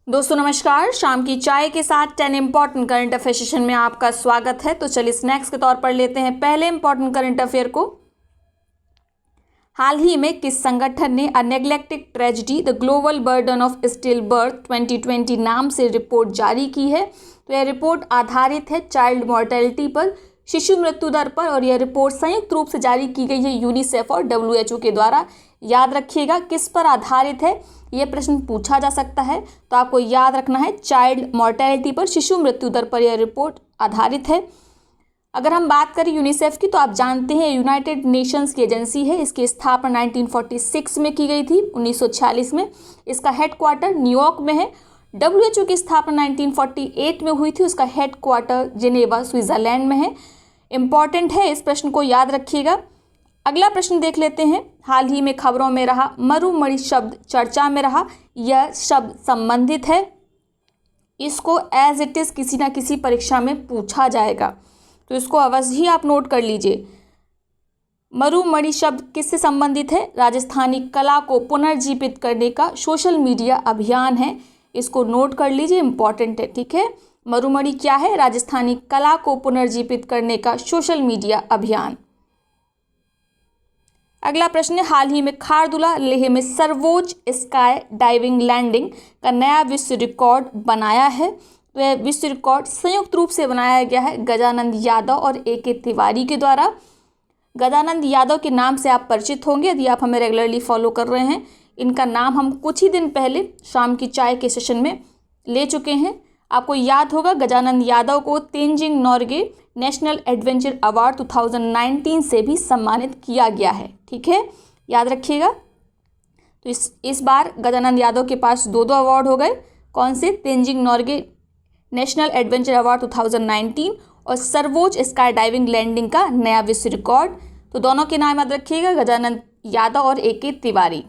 दोस्तों नमस्कार। शाम की चाय के साथ 10 इंपॉर्टेंट करंट अफेयर सेशन में आपका स्वागत है। तो चलिए स्नैक्स के तौर पर लेते हैं पहले इंपॉर्टेंट करंट अफेयर को। हाल ही में किस संगठन ने a neglected tragedy the global burden of still birth 2020 नाम से रिपोर्ट जारी की है। तो यह रिपोर्ट आधारित है चाइल्ड मॉर्टेलिटी पर, शिशु मृत्यु दर पर, और यह रिपोर्ट संयुक्त रूप से जारी की गई है यूनिसेफ और WHO के द्वारा। याद रखिएगा किस पर आधारित है, ये प्रश्न पूछा जा सकता है। तो आपको याद रखना है चाइल्ड मॉर्टेलिटी पर, शिशु मृत्यु दर पर यह रिपोर्ट आधारित है। अगर हम बात करें यूनिसेफ की, तो आप जानते हैं यूनाइटेड नेशंस की एजेंसी है। इसकी स्थापना 1946 में की गई थी, 1946 में। इसका हेडक्वार्टर न्यूयॉर्क में है। WHO की स्थापना 1948 में हुई थी। उसका हेडक्वार्टर जिनेवा स्विट्जरलैंड में है। इंपॉर्टेंट है, इस प्रश्न को याद रखिएगा। अगला प्रश्न देख लेते हैं। हाल ही में खबरों में रहा मरुमणि शब्द चर्चा में रहा। यह शब्द संबंधित है, इसको एज इट इज़ किसी ना किसी परीक्षा में पूछा जाएगा, तो इसको अवश्य ही आप नोट कर लीजिए। मरुमणि शब्द किससे संबंधित है? राजस्थानी कला को पुनर्जीवित करने का सोशल मीडिया अभियान है, इसको नोट कर लीजिए, इंपॉर्टेंट है। ठीक है, मरुमणि क्या है? राजस्थानी कला को पुनर्जीवित करने का सोशल मीडिया अभियान। अगला प्रश्न है, हाल ही में खारदुला लेह में सर्वोच्च स्काई डाइविंग लैंडिंग का नया विश्व रिकॉर्ड बनाया है। तो यह विश्व रिकॉर्ड संयुक्त रूप से बनाया गया है गजानंद यादव और AK तिवारी के द्वारा। गजानंद यादव के नाम से आप परिचित होंगे यदि आप हमें रेगुलरली फॉलो कर रहे हैं। इनका नाम हम कुछ ही दिन पहले शाम की चाय के सेशन में ले चुके हैं। आपको याद होगा गजानंद यादव को Tenzing Norgay national adventure award 2019 से भी सम्मानित किया गया है। ठीक है, याद रखिएगा। तो इस बार गजानंद यादव के पास दो अवार्ड हो गए। कौन से? Tenzing Norgay national adventure award 2019 और सर्वोच्च स्काई डाइविंग लैंडिंग का नया विश्व रिकॉर्ड। तो दोनों के नाम याद रखिएगा, गजानंद यादव और AK तिवारी।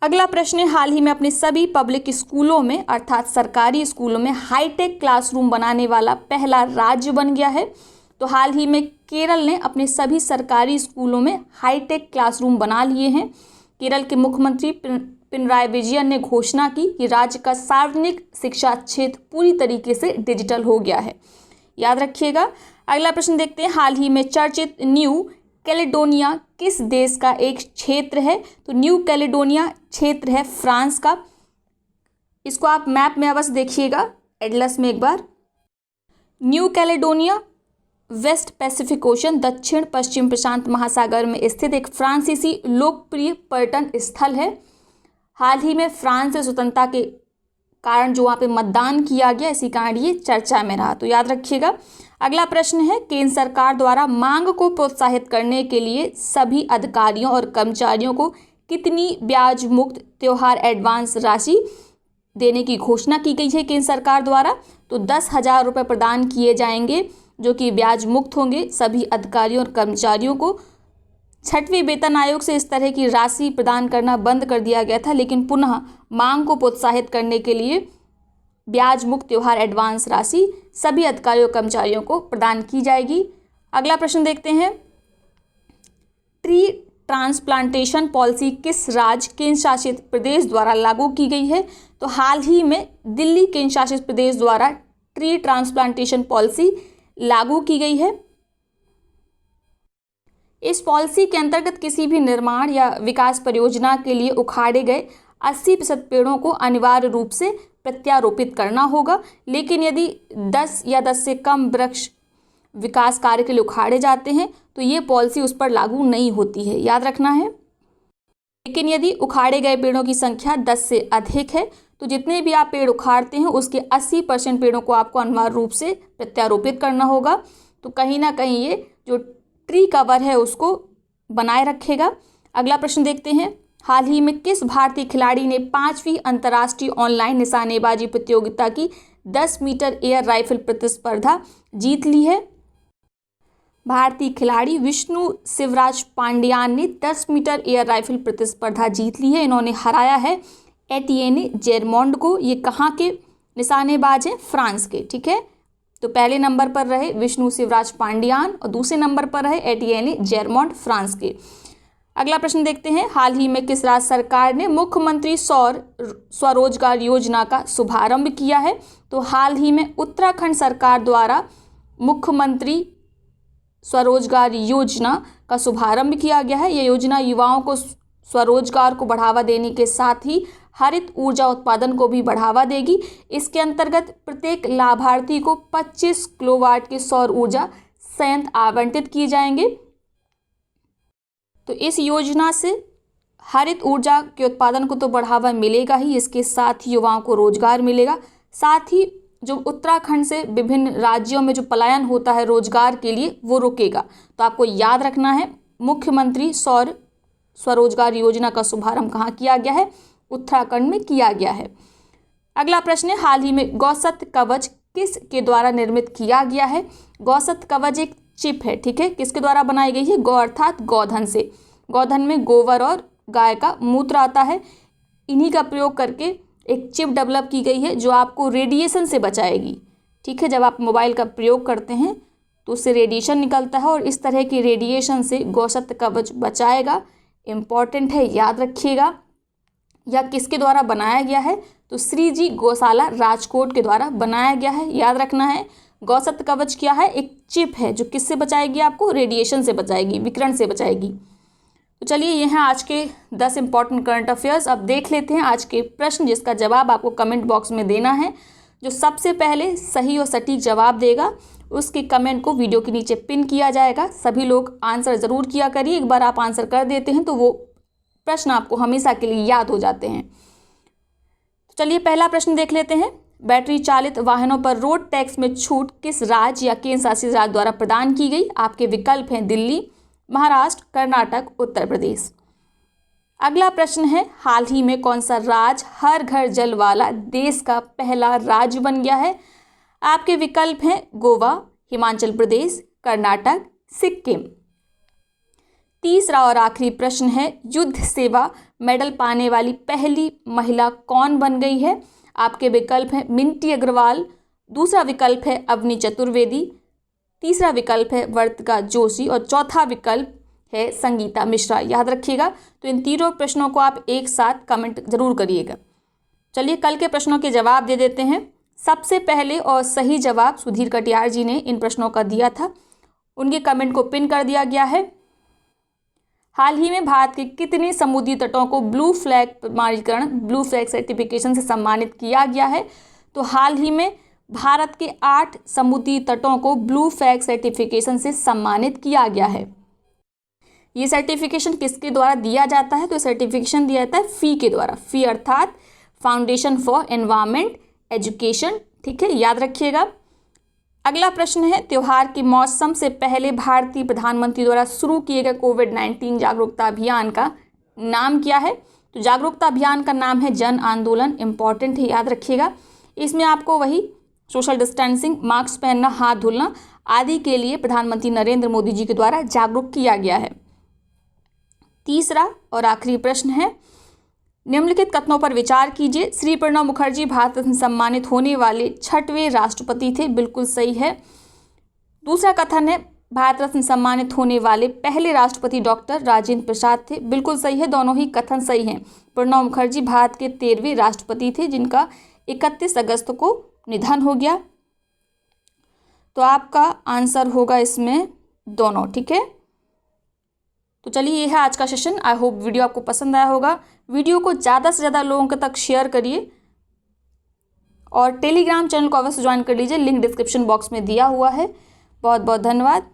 अगला प्रश्न है, हाल ही में अपने सभी पब्लिक स्कूलों में अर्थात सरकारी स्कूलों में हाईटेक क्लासरूम बनाने वाला पहला राज्य बन गया है। तो हाल ही में केरल ने अपने सभी सरकारी स्कूलों में हाईटेक क्लासरूम बना लिए हैं। केरल के मुख्यमंत्री पिनराई विजयन ने घोषणा की कि राज्य का सार्वजनिक शिक्षा क्षेत्र पूरी तरीके से डिजिटल हो गया है। याद रखिएगा। अगला प्रश्न देखते हैं, हाल ही में चर्चित न्यू कैलेडोनिया किस देश का एक क्षेत्र है? तो न्यू कैलेडोनिया क्षेत्र है फ्रांस का। इसको आप मैप में अवश्य देखिएगा, एटलस में एक बार। New Caledonia west Pacific ocean दक्षिण पश्चिम प्रशांत महासागर में स्थित एक फ्रांसीसी लोकप्रिय पर्यटन स्थल है। हाल ही में फ्रांस से स्वतंत्रता के कारण जो वहाँ पे मतदान किया गया, इसी कारण ये चर्चा में रहा, तो याद रखिएगा। अगला प्रश्न है, केंद्र सरकार द्वारा मांग को प्रोत्साहित करने के लिए सभी अधिकारियों और कर्मचारियों को कितनी ब्याज मुक्त त्योहार एडवांस राशि देने की घोषणा की गई है केंद्र सरकार द्वारा? तो 10,000 रुपये प्रदान किए जाएंगे जो कि ब्याज मुक्त होंगे सभी अधिकारियों और कर्मचारियों को। 6वें वेतन आयोग से इस तरह की राशि प्रदान करना बंद कर दिया गया था, लेकिन पुनः मांग को प्रोत्साहित करने के लिए ब्याज मुक्त त्योहार एडवांस राशि सभी अधिकारियों कर्मचारियों को प्रदान की जाएगी। अगला प्रश्न देखते हैं, ट्री ट्रांसप्लांटेशन पॉलिसी किस राज्य केंद्र शासित प्रदेश द्वारा लागू की गई है? तो हाल ही में दिल्ली केंद्र शासित प्रदेश द्वारा ट्री ट्रांसप्लांटेशन पॉलिसी लागू की गई है। इस पॉलिसी के अंतर्गत किसी भी निर्माण या विकास परियोजना के लिए उखाड़े गए 80% पेड़ों को अनिवार्य रूप से प्रत्यारोपित करना होगा, लेकिन यदि 10 या 10 से कम वृक्ष विकास कार्य के लिए उखाड़े जाते हैं तो ये पॉलिसी उस पर लागू नहीं होती है, याद रखना है। लेकिन यदि उखाड़े गए पेड़ों की संख्या 10 से अधिक है तो जितने भी आप पेड़ उखाड़ते हैं उसके 80% पेड़ों को आपको अनिवार्य रूप से प्रत्यारोपित करना होगा। तो कहीं ना कहीं ये जो ट्री कवर है उसको बनाए रखेगा। अगला प्रश्न देखते हैं, हाल ही में किस भारतीय खिलाड़ी ने 5वीं अंतर्राष्ट्रीय ऑनलाइन निशानेबाजी प्रतियोगिता की 10 मीटर एयर राइफल प्रतिस्पर्धा जीत ली है? भारतीय खिलाड़ी विष्णु शिवराज पांड्यान ने 10 मीटर एयर राइफल प्रतिस्पर्धा जीत ली है। इन्होंने हराया है एटियेने जेरमोंड को। ये कहाँ के निशानेबाज हैं? फ्रांस के। ठीक है, तो पहले नंबर पर रहे विष्णु शिवराज पांड्यान और दूसरे नंबर पर रहे एटियेने जेरमोंड फ्रांस के। अगला प्रश्न देखते हैं, हाल ही में किस राज्य सरकार ने मुख्यमंत्री स्वरोजगार योजना का शुभारंभ किया है? तो हाल ही में उत्तराखंड सरकार द्वारा मुख्यमंत्री स्वरोजगार योजना का शुभारंभ किया गया है। यह योजना युवाओं को स्वरोजगार को बढ़ावा देने के साथ ही हरित ऊर्जा उत्पादन को भी बढ़ावा देगी। इसके अंतर्गत प्रत्येक लाभार्थी को 25 किलोवाट के सौर ऊर्जा संयंत्र आवंटित किए जाएंगे। तो इस योजना से हरित ऊर्जा के उत्पादन को तो बढ़ावा मिलेगा ही, इसके साथ ही युवाओं को रोजगार मिलेगा। साथ ही जो उत्तराखंड से विभिन्न राज्यों में जो पलायन होता है रोजगार के लिए, वो रुकेगा। तो आपको याद रखना है, मुख्यमंत्री स्वरोजगार योजना का शुभारंभ कहाँ किया गया है? उत्तराखंड में किया गया है। अगला प्रश्न है, हाल ही में गौसत कवच किस के द्वारा निर्मित किया गया है? गौसत कवच एक चिप है, ठीक है, किसके द्वारा बनाई गई है? गौ अर्थात गोधन से। गोधन में गोबर और गाय का मूत्र आता है, इन्हीं का प्रयोग करके एक चिप डेवलप की गई है जो आपको रेडिएशन से बचाएगी। ठीक है, जब आप मोबाइल का प्रयोग करते हैं तो उससे रेडिएशन निकलता है और इस तरह की रेडिएशन से गौसत कवच बचाएगा। इम्पॉर्टेंट है, याद रखिएगा। यह किसके द्वारा बनाया गया है? तो श्री जी गौशाला राजकोट के द्वारा बनाया गया है। याद रखना है, गौसत कवच क्या है? एक चिप है जो किससे बचाएगी? आपको रेडिएशन से बचाएगी, विकिरण से बचाएगी। तो चलिए, ये हैं आज के 10 इंपॉर्टेंट करंट अफेयर्स। अब देख लेते हैं आज के प्रश्न, जिसका जवाब आपको कमेंट बॉक्स में देना है। जो सबसे पहले सही और सटीक जवाब देगा उसके कमेंट को वीडियो के नीचे पिन किया जाएगा। सभी लोग आंसर ज़रूर किया करिए। एक बार आप आंसर कर देते हैं तो वो प्रश्न आपको हमेशा के लिए याद हो जाते हैं। तो चलिए, पहला प्रश्न देख लेते हैं। बैटरी चालित वाहनों पर रोड टैक्स में छूट किस राज्य या केंद्र शासित राज्य द्वारा प्रदान की गई? आपके विकल्प हैं दिल्ली, महाराष्ट्र, कर्नाटक, उत्तर प्रदेश। अगला प्रश्न है, हाल ही में कौन सा राज्य हर घर जल वाला देश का पहला राज्य बन गया है? आपके विकल्प हैं गोवा, हिमाचल प्रदेश, कर्नाटक, सिक्किम। तीसरा और आखिरी प्रश्न है, युद्ध सेवा मेडल पाने वाली पहली महिला कौन बन गई है? आपके विकल्प हैं मिंटी अग्रवाल, दूसरा विकल्प है अवनी चतुर्वेदी, तीसरा विकल्प है वर्तिका जोशी और चौथा विकल्प है संगीता मिश्रा। याद रखिएगा। तो इन तीनों प्रश्नों को आप एक साथ कमेंट जरूर करिएगा। चलिए, कल के प्रश्नों के जवाब दे देते हैं। सबसे पहले और सही जवाब सुधीर कटियार जी ने इन प्रश्नों का दिया था, उनके कमेंट को पिन कर दिया गया है। हाल ही में भारत के कितने समुद्री तटों को ब्लू फ्लैग प्रमाणीकरण, ब्लू फ्लैग सर्टिफिकेशन से सम्मानित किया गया है? तो हाल ही में भारत के 8 समुद्री तटों को ब्लू फ्लैग सर्टिफिकेशन से सम्मानित किया गया है। ये सर्टिफिकेशन किसके द्वारा दिया जाता है? तो सर्टिफिकेशन दिया जाता है फी के द्वारा। फी अर्थात फाउंडेशन फॉर एनवायरमेंट एजुकेशन। ठीक है, याद रखिएगा। अगला प्रश्न है, त्योहार के मौसम से पहले भारतीय प्रधानमंत्री द्वारा शुरू किए गए कोविड-19 जागरूकता अभियान का नाम क्या है? तो जागरूकता अभियान का नाम है जन आंदोलन। इम्पॉर्टेंट है, याद रखिएगा। इसमें आपको वही सोशल डिस्टेंसिंग, मास्क पहनना, हाथ धुलना आदि के लिए प्रधानमंत्री नरेंद्र मोदी जी के द्वारा जागरूक किया गया है। तीसरा और आखिरी प्रश्न है, निम्नलिखित कथनों पर विचार कीजिए। श्री प्रणब मुखर्जी भारत रत्न सम्मानित होने वाले 6वें राष्ट्रपति थे। बिल्कुल सही है। दूसरा कथन है, भारत रत्न सम्मानित होने वाले पहले राष्ट्रपति डॉक्टर राजेंद्र प्रसाद थे। बिल्कुल सही है, दोनों ही कथन सही हैं। प्रणब मुखर्जी भारत के 13वें राष्ट्रपति थे जिनका 31 अगस्त को निधन हो गया। तो आपका आंसर होगा इसमें दोनों। ठीक है, तो चलिए, ये है आज का सेशन। आई होप वीडियो आपको पसंद आया होगा। वीडियो को ज़्यादा से ज़्यादा लोगों तक शेयर करिए और टेलीग्राम चैनल को अवश्य ज्वाइन कर लीजिए, लिंक डिस्क्रिप्शन बॉक्स में दिया हुआ है। बहुत बहुत धन्यवाद।